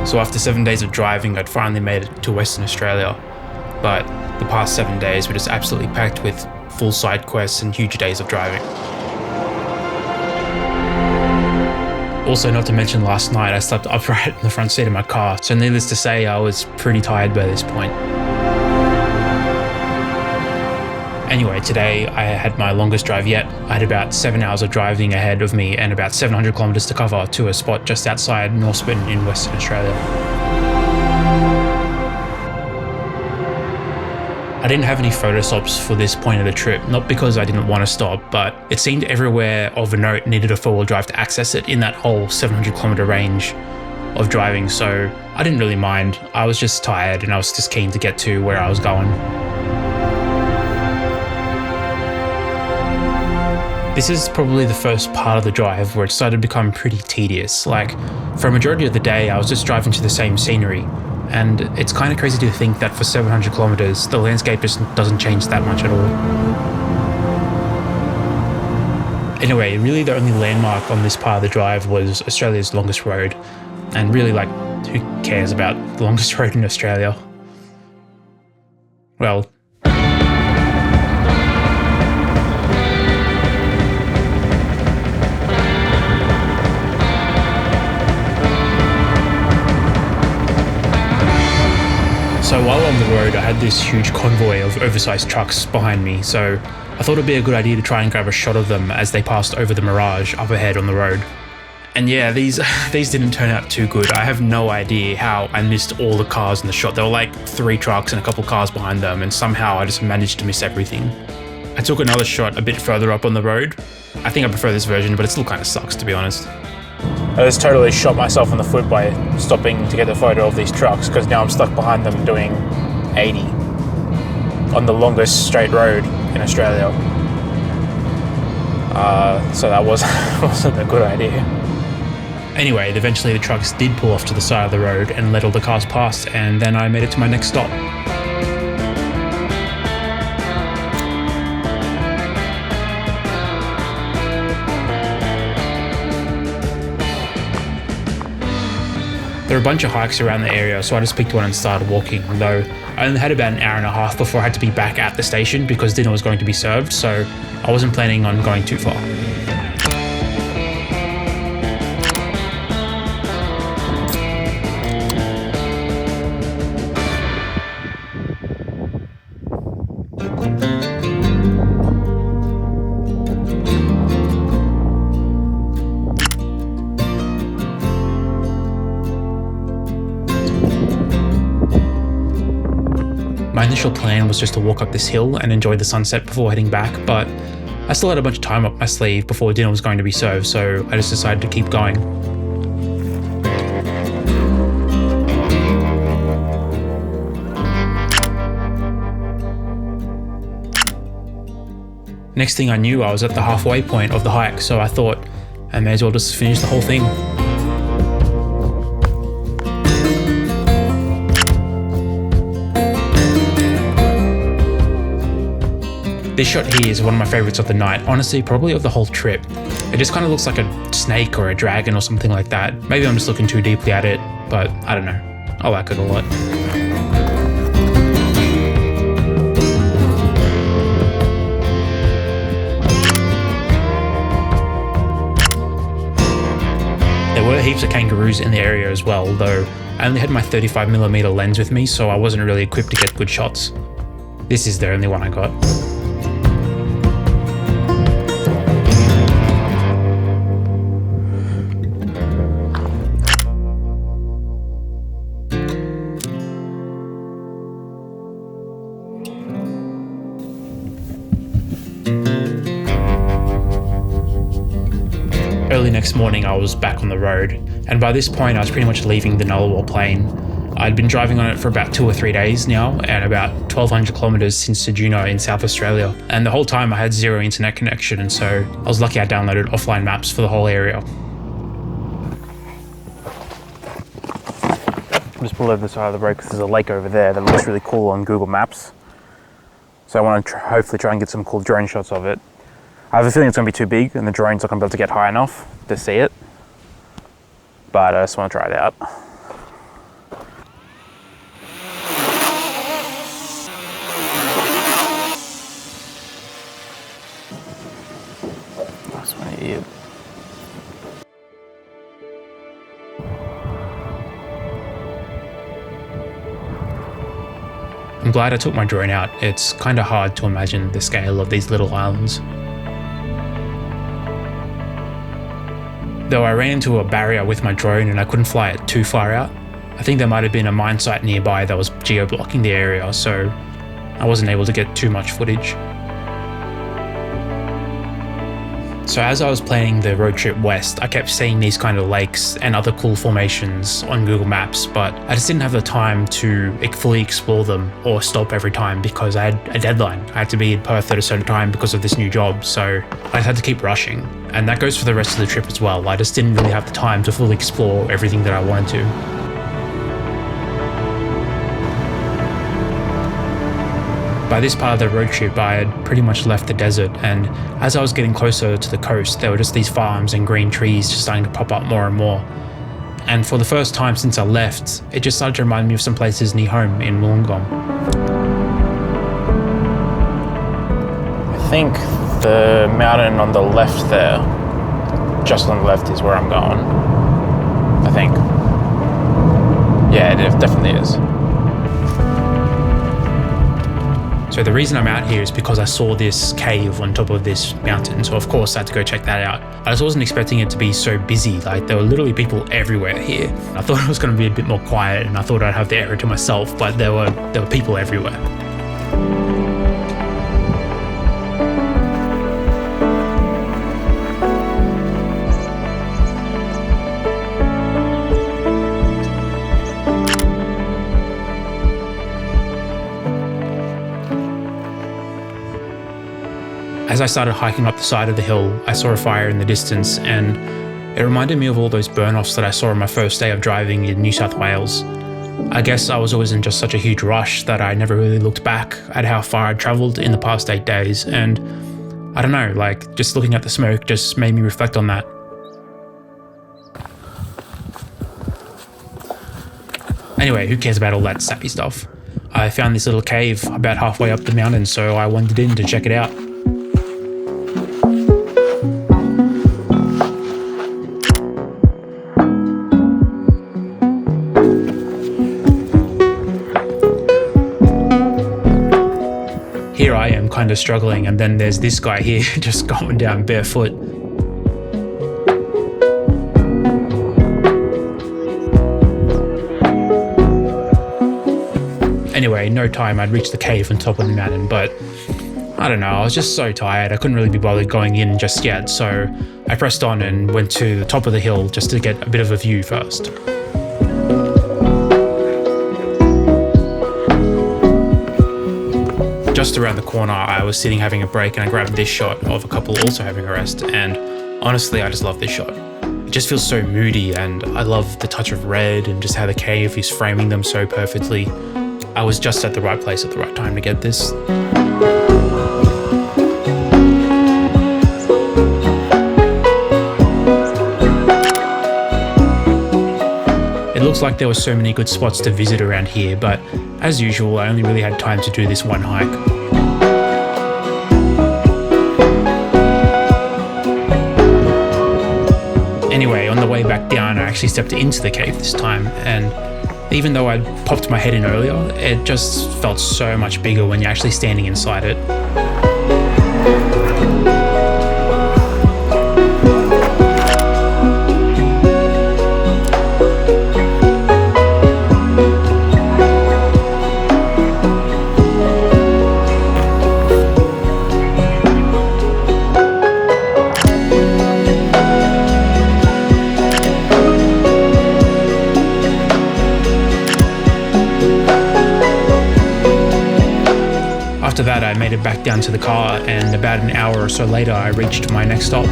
So after 7 days of driving, I'd finally made it to Western Australia. But the past 7 days were just absolutely packed with full side quests and huge days of driving. Also, not to mention last night, I slept upright in the front seat of my car, so needless to say, I was pretty tired by this point. Anyway, today I had my longest drive yet. I had about 7 hours of driving ahead of me and about 700 kilometers to cover to a spot just outside Norseman in Western Australia. I didn't have any photo stops for this point of the trip, not because I didn't want to stop, but it seemed everywhere of a note needed a four-wheel drive to access it in that whole 700 kilometer range of driving, so I didn't really mind. I was just tired and I was just keen to get to where I was going. This is probably the first part of the drive where it started to become pretty tedious. Like, for a majority of the day, I was just driving to the same scenery. And it's kind of crazy to think that for 700 kilometers, the landscape just doesn't change that much at all. Anyway, really the only landmark on this part of the drive was Australia's longest road. And really, like, who cares about the longest road in Australia? Well, so while on the road, I had this huge convoy of oversized trucks behind me, so I thought it'd be a good idea to try and grab a shot of them as they passed over the mirage up ahead on the road. And yeah, these didn't turn out too good. I have no idea how I missed all the cars in the shot. There were like 3 trucks and a couple cars behind them, and somehow I just managed to miss everything. I took another shot a bit further up on the road. I think I prefer this version, but it still kind of sucks, to be honest. I just totally shot myself in the foot by stopping to get a photo of these trucks, because now I'm stuck behind them doing 80 on the longest straight road in Australia. So that wasn't a good idea. Anyway, eventually the trucks did pull off to the side of the road and let all the cars pass, and then I made it to my next stop. There are a bunch of hikes around the area, so I just picked one and started walking, though I only had about an hour and a half before I had to be back at the station because dinner was going to be served, so I wasn't planning on going too far. My initial plan was just to walk up this hill and enjoy the sunset before heading back, but I still had a bunch of time up my sleeve before dinner was going to be served, so I just decided to keep going. Next thing I knew, I was at the halfway point of the hike, so I thought I may as well just finish the whole thing. This shot here is one of my favorites of the night, honestly probably of the whole trip. It just kind of looks like a snake or a dragon or something like that. Maybe I'm just looking too deeply at it, but I don't know. I like it a lot. There were heaps of kangaroos in the area as well, though I only had my 35mm lens with me, so I wasn't really equipped to get good shots. This is the only one I got. Early next morning I was back on the road, and by this point I was pretty much leaving the Nullarbor Plain. I'd been driving on it for about 2 or 3 days now, and about 1,200 kilometers since Juneau in South Australia, and the whole time I had zero internet connection, and so I was lucky I downloaded offline maps for the whole area. I'm just pulled over the side of the road because there's a lake over there that looks really cool on Google Maps. So I want to hopefully try and get some cool drone shots of it. I have a feeling it's going to be too big and the drone's not going to be able to get high enough to see it. But I just want to try it out. That's one idiot. I'm glad I took my drone out. It's kind of hard to imagine the scale of these little islands. Though I ran into a barrier with my drone and I couldn't fly it too far out. I think there might have been a mine site nearby that was geo-blocking the area, so I wasn't able to get too much footage. So as I was planning the road trip west, I kept seeing these kind of lakes and other cool formations on Google Maps, but I just didn't have the time to fully explore them or stop every time because I had a deadline. I had to be in Perth at a certain time because of this new job, so I just had to keep rushing. And that goes for the rest of the trip as well. I just didn't really have the time to fully explore everything that I wanted to. By this part of the road trip, I had pretty much left the desert, and as I was getting closer to the coast, there were just these farms and green trees just starting to pop up more and more. And for the first time since I left, it just started to remind me of some places near home in Wollongong. I think the mountain on the left there, just on the left, is where I'm going. I think. Yeah, it definitely is. So the reason I'm out here is because I saw this cave on top of this mountain, so of course I had to go check that out. I just wasn't expecting it to be so busy, like there were literally people everywhere here. I thought it was going to be a bit more quiet and I thought I'd have the area to myself, but there were people everywhere. As I started hiking up the side of the hill, I saw a fire in the distance, and it reminded me of all those burn-offs that I saw on my first day of driving in New South Wales. I guess I was always in just such a huge rush that I never really looked back at how far I'd travelled in the past 8 days, and I don't know, like, just looking at the smoke just made me reflect on that. Anyway, who cares about all that sappy stuff? I found this little cave about halfway up the mountain, so I wandered in to check it out. Here I am kind of struggling, and then there's this guy here just going down barefoot. Anyway, no time I'd reached the cave on top of the mountain, but I don't know, I was just so tired, I couldn't really be bothered going in just yet, so I pressed on and went to the top of the hill just to get a bit of a view first. Just around the corner, I was sitting having a break and I grabbed this shot of a couple also having a rest, and honestly, I just love this shot. It just feels so moody, and I love the touch of red and just how the cave is framing them so perfectly. I was just at the right place at the right time to get this. It looks like there were so many good spots to visit around here, but as usual, I only really had time to do this one hike. Anyway, on the way back down, I actually stepped into the cave this time, and even though I'd popped my head in earlier, it just felt so much bigger when you're actually standing inside it. After that, I made it back down to the car, and about an hour or so later, I reached my next stop.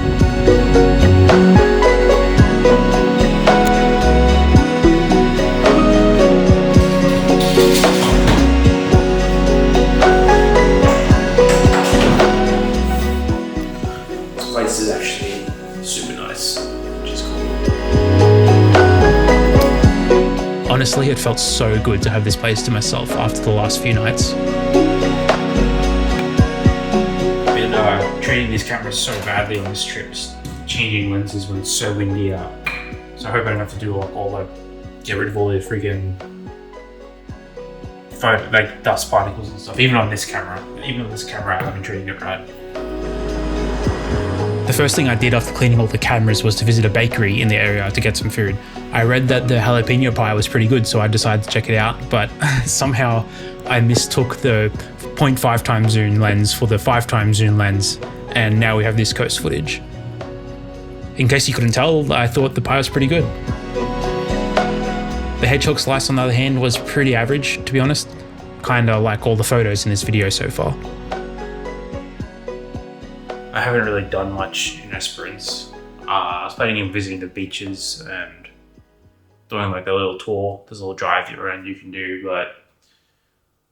Honestly, it felt so good to have this place to myself after the last few nights. I've been treating these cameras so badly on this trip, changing lenses when it's so windy out. So I hope I don't have to do get rid of all the freaking dust particles and stuff. Even on this camera, I've been treating it right. The first thing I did after cleaning all the cameras was to visit a bakery in the area to get some food. I read that the jalapeno pie was pretty good, so I decided to check it out, but somehow I mistook the 0.5 times zoom lens for the 5 times zoom lens, and now we have this coast footage. In case you couldn't tell, I thought the pie was pretty good. The hedgehog slice, on the other hand, was pretty average, to be honest. Kinda like all the photos in this video so far. I haven't really done much in Esperance. I was planning on visiting the beaches and doing like a little tour. There's a little drive around you can do, but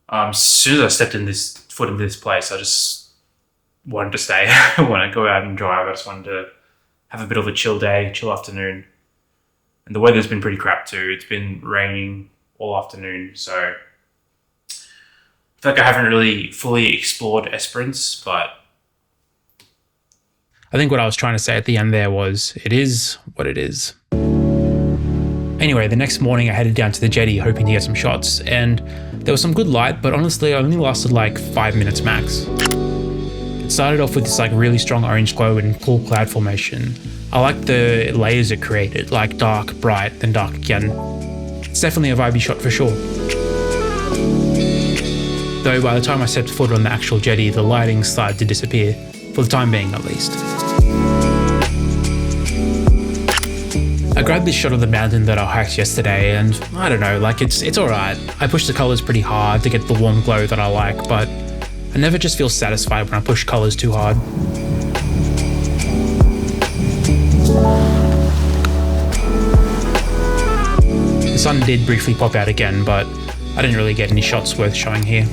as soon as I stepped foot into this place, I just wanted to stay. I want to go out and drive. I just wanted to have a bit of a chill day, chill afternoon. And the weather's been pretty crap too. It's been raining all afternoon, so I feel like I haven't really fully explored Esperance, but I think what I was trying to say at the end there was, it is what it is. Anyway, the next morning I headed down to the jetty hoping to get some shots, and there was some good light, but honestly it only lasted like 5 minutes max. It started off with this like really strong orange glow and cool cloud formation. I like the layers it created, like dark, bright, then dark again. It's definitely a vibey shot for sure. Though by the time I stepped foot on the actual jetty, the lighting started to disappear, for the time being at least. I grabbed this shot of the mountain that I hiked yesterday, and I don't know, like it's alright. I pushed the colours pretty hard to get the warm glow that I like, but I never just feel satisfied when I push colours too hard. The sun did briefly pop out again, but I didn't really get any shots worth showing here.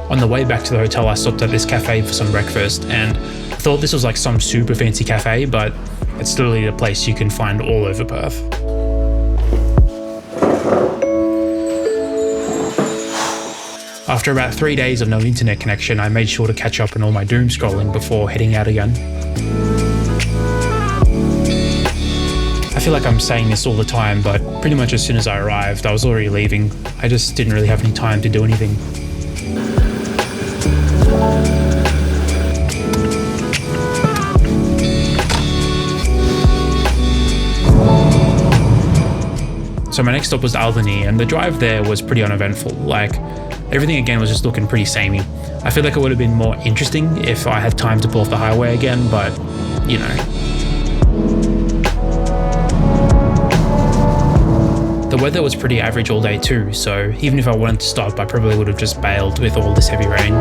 On the way back to the hotel, I stopped at this cafe for some breakfast, and I thought this was like some super fancy cafe, but it's literally a place you can find all over Perth. After about 3 days of no internet connection, I made sure to catch up on all my doom scrolling before heading out again. I feel like I'm saying this all the time, but pretty much as soon as I arrived, I was already leaving. I just didn't really have any time to do anything. So my next stop was Albany, and the drive there was pretty uneventful. Like, everything again was just looking pretty samey. I feel like it would have been more interesting if I had time to pull off the highway again, but, you know. The weather was pretty average all day too, so even if I wanted to stop, I probably would have just bailed with all this heavy rain.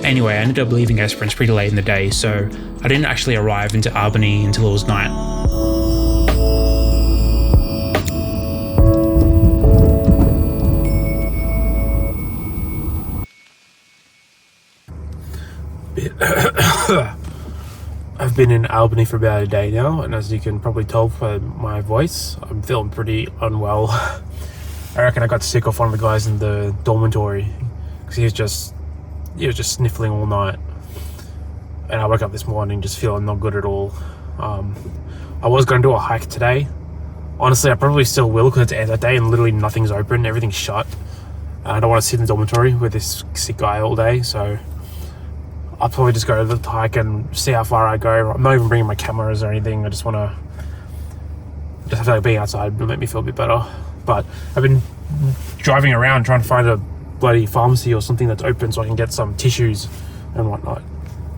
Anyway, I ended up leaving Esperance pretty late in the day, so I didn't actually arrive into Albany until it was night. I've been in Albany for about a day now, and as you can probably tell by my voice, I'm feeling pretty unwell. I reckon I got sick off one of the guys in the dormitory because he was just sniffling all night, and I woke up this morning just feeling not good at all. I was going to do a hike today. Honestly, I probably still will because it's end of that day and literally nothing's open, everything's shut. I don't want to sit in the dormitory with this sick guy all day, so I'll probably just go to the hike and see how far I go. I'm not even bringing my cameras or anything. I just feel like being outside will make me feel a bit better. But I've been driving around trying to find a bloody pharmacy or something that's open so I can get some tissues and whatnot.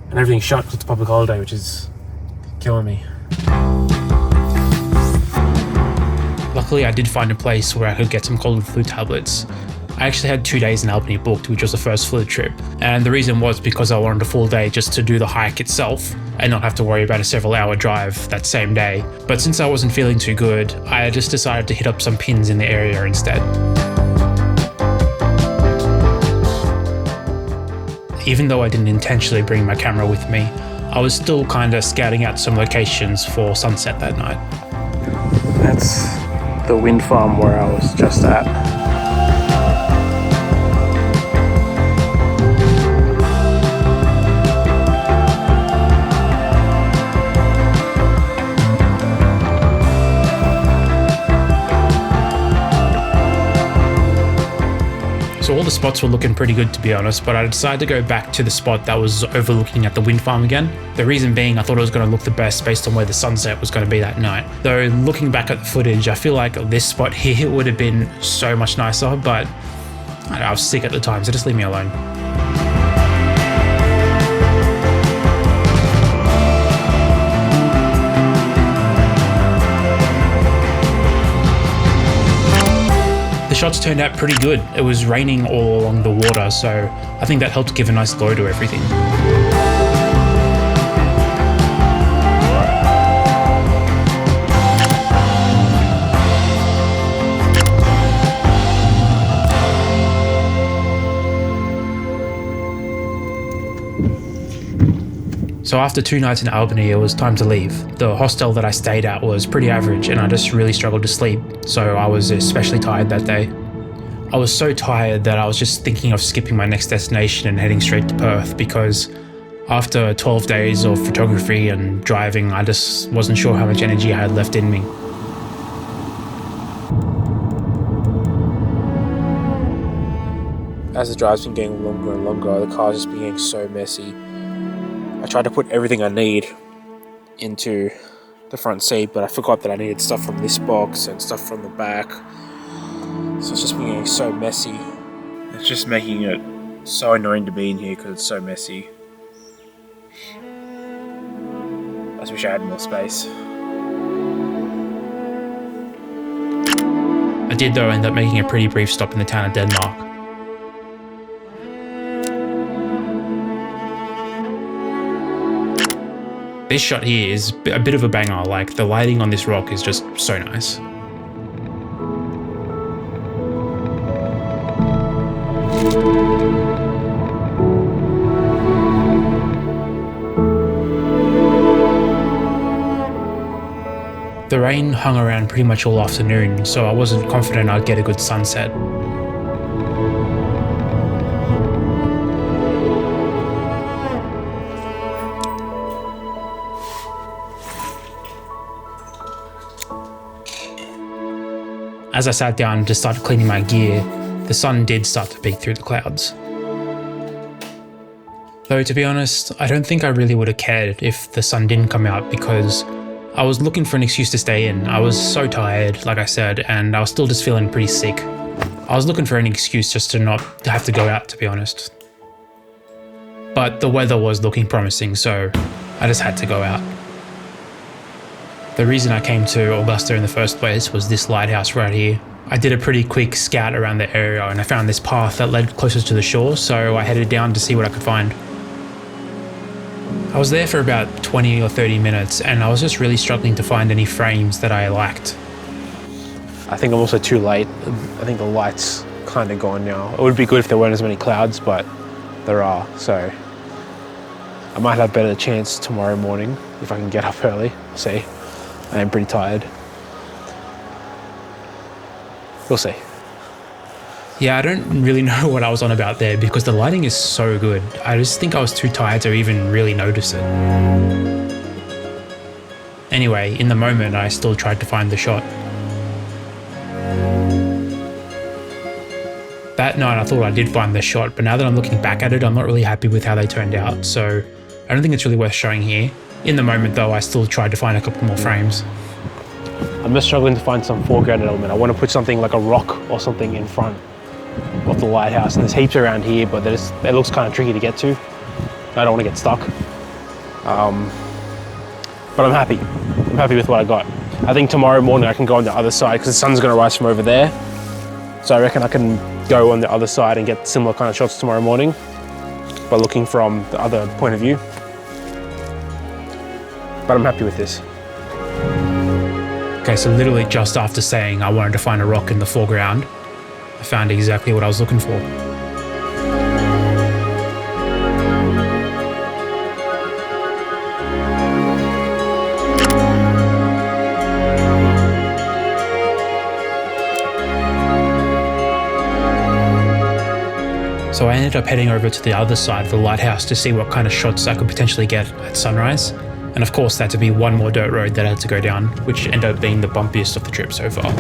And everything's shut because it's a public holiday, which is killing me. Luckily, I did find a place where I could get some cold flu tablets. I actually had 2 days in Albany booked, which was the first fluid trip. And the reason was because I wanted a full day just to do the hike itself and not have to worry about a several hour drive that same day. But since I wasn't feeling too good, I just decided to hit up some pins in the area instead. Even though I didn't intentionally bring my camera with me, I was still kind of scouting out some locations for sunset that night. That's the wind farm where I was just at. So all the spots were looking pretty good, to be honest, but I decided to go back to the spot that was overlooking at the wind farm again. The reason being, I thought it was going to look the best based on where the sunset was going to be that night. Though looking back at the footage, I feel like this spot here would have been so much nicer, but I was sick at the time, so just leave me alone. The shots turned out pretty good. It was raining all along the water, so I think that helped give a nice glow to everything. So after 2 nights in Albany, it was time to leave. The hostel that I stayed at was pretty average and I just really struggled to sleep, so I was especially tired that day. I was so tired that I was just thinking of skipping my next destination and heading straight to Perth, because after 12 days of photography and driving, I just wasn't sure how much energy I had left in me. As the drive's been getting longer and longer, the car's just been getting so messy. I tried to put everything I need into the front seat, but I forgot that I needed stuff from this box and stuff from the back. So it's just been getting so messy. It's just making it so annoying to be in here because it's so messy. I just wish I had more space. I did though end up making a pretty brief stop in the town of Denmark. This shot here is a bit of a banger, like the lighting on this rock is just so nice. The rain hung around pretty much all afternoon, so I wasn't confident I'd get a good sunset. As I sat down to start cleaning my gear, the sun did start to peek through the clouds. Though to be honest, I don't think I really would have cared if the sun didn't come out, because I was looking for an excuse to stay in. I was so tired, like I said, and I was still just feeling pretty sick. I was looking for an excuse just to not have to go out, to be honest. But the weather was looking promising, so I just had to go out. The reason I came to Augusta in the first place was this lighthouse right here. I did a pretty quick scout around the area and I found this path that led closer to the shore, so I headed down to see what I could find. I was there for about 20 or 30 minutes and I was just really struggling to find any frames that I liked. I think I'm also too late. I think the light's kind of gone now. It would be good if there weren't as many clouds, but there are, so I might have a better chance tomorrow morning if I can get up early. We'll see. I am pretty tired. We'll see. Yeah, I don't really know what I was on about there because the lighting is so good. I just think I was too tired to even really notice it. Anyway, in the moment, I still tried to find the shot. That night, I thought I did find the shot, but now that I'm looking back at it, I'm not really happy with how they turned out, so I don't think it's really worth showing here. In the moment though, I still tried to find a couple more frames. I'm just struggling to find some foreground element. I want to put something like a rock or something in front of the lighthouse, and there's heaps around here, but it looks kind of tricky to get to. I don't want to get stuck. But I'm happy. I'm happy with what I got. I think tomorrow morning I can go on the other side because the sun's going to rise from over there. So I reckon I can go on the other side and get similar kind of shots tomorrow morning by looking from the other point of view. But I'm happy with this. Okay, so literally just after saying I wanted to find a rock in the foreground, I found exactly what I was looking for. So I ended up heading over to the other side of the lighthouse to see what kind of shots I could potentially get at sunrise. And of course, there had to be one more dirt road that I had to go down, which ended up being the bumpiest of the trip so far.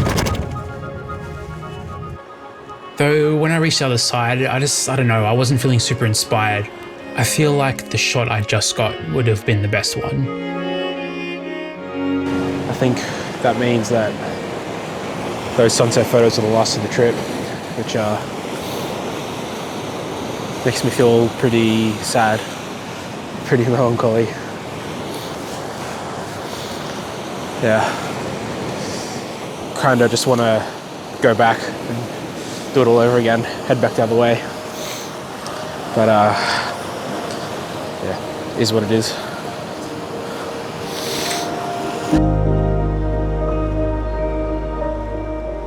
Though when I reached the other side, I don't know, I wasn't feeling super inspired. I feel like the shot I just got would have been the best one. I think that means that those sunset photos are the last of the trip, which makes me feel pretty sad, pretty melancholy. Yeah, kind of just want to go back and do it all over again, head back the other way. But yeah, it is what it is.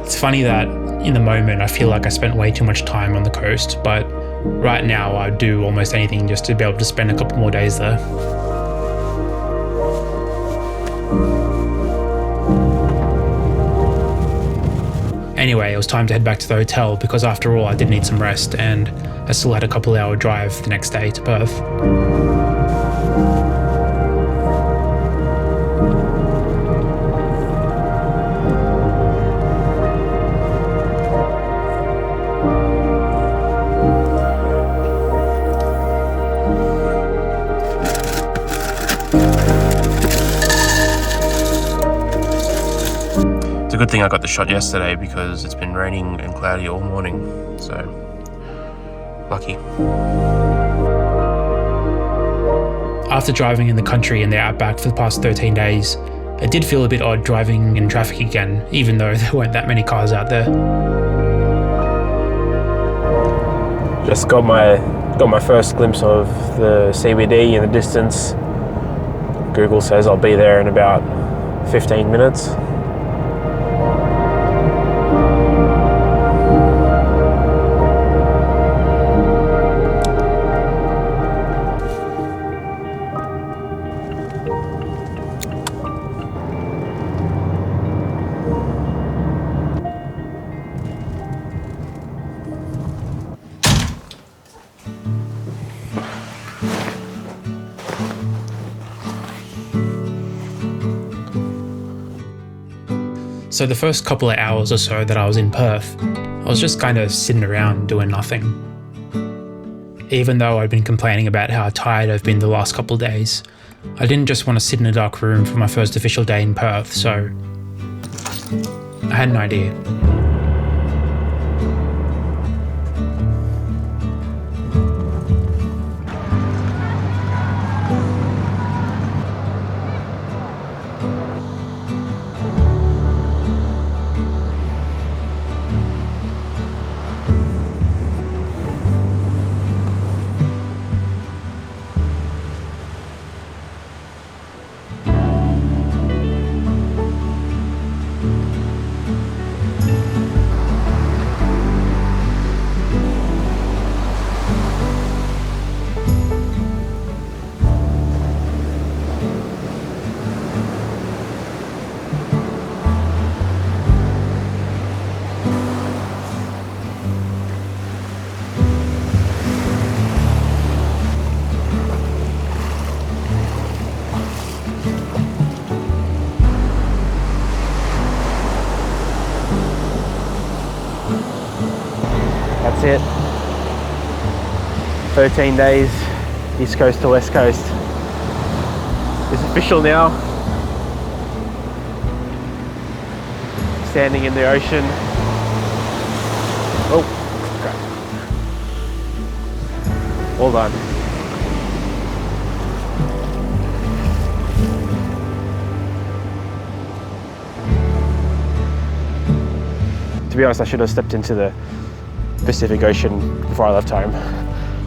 It's funny that in the moment I feel like I spent way too much time on the coast, but right now I'd do almost anything just to be able to spend a couple more days there. Anyway, it was time to head back to the hotel because after all I did need some rest and I still had a couple-hour drive the next day to Perth. It's a good thing I got the shot yesterday because it's been raining and cloudy all morning, so lucky. After driving in the country and the outback for the past 13 days, it did feel a bit odd driving in traffic again, even though there weren't that many cars out there. Just got my first glimpse of the CBD in the distance. Google says I'll be there in about 15 minutes. So the first couple of hours or so that I was in Perth, I was just kind of sitting around doing nothing. Even though I'd been complaining about how tired I've been the last couple of days, I didn't just want to sit in a dark room for my first official day in Perth, so I had an idea. That's it. 13 days, East Coast to West Coast. It's official now. Standing in the ocean. Oh, crap. All done. To be honest, I should have stepped into the Pacific Ocean before I left home.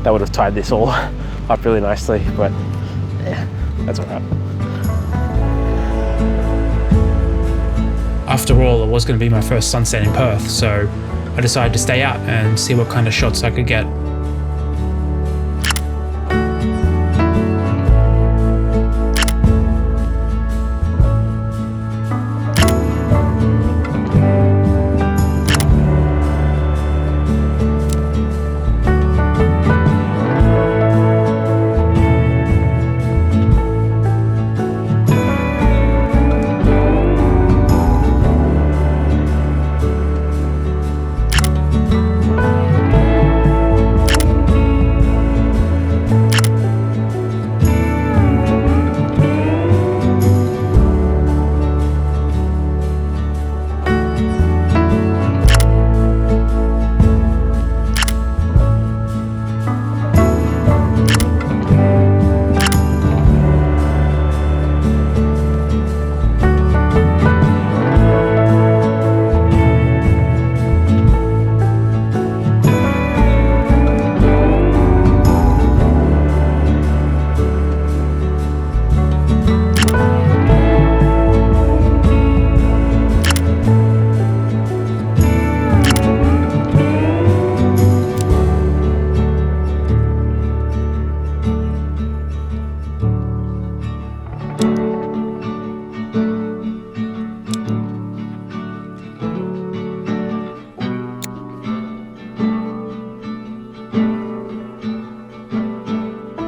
That would have tied this all up really nicely, but yeah, that's all right. After all, it was going to be my first sunset in Perth, so I decided to stay out and see what kind of shots I could get.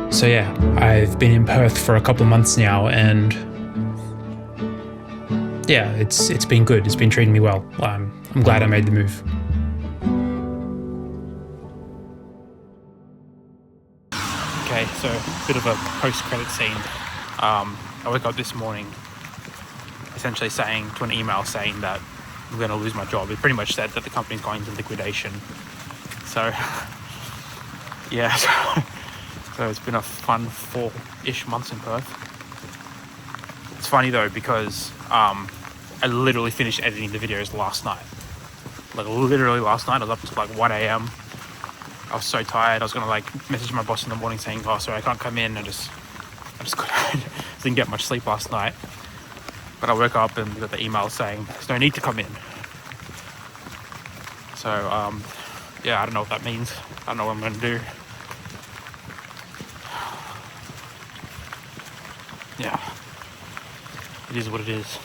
So yeah, I've been in Perth for a couple of months now, and yeah, it's been good. It's been treating me well. I'm glad I made the move. Okay, so a bit of a post-credit scene. I woke up this morning essentially saying to an email saying that I'm going to lose my job. It pretty much said that the company's going into liquidation. So yeah, so it's been a fun 4-ish months in Perth. It's funny though, because I literally finished editing the videos last night. Like literally last night, I was up until like 1 a.m. I was so tired. I was gonna like message my boss in the morning saying, "Oh, sorry, I can't come in." I just didn't get much sleep last night. But I woke up and got the email saying there's no need to come in. So yeah, I don't know what that means. I don't know what I'm gonna do. Yeah, it is what it is.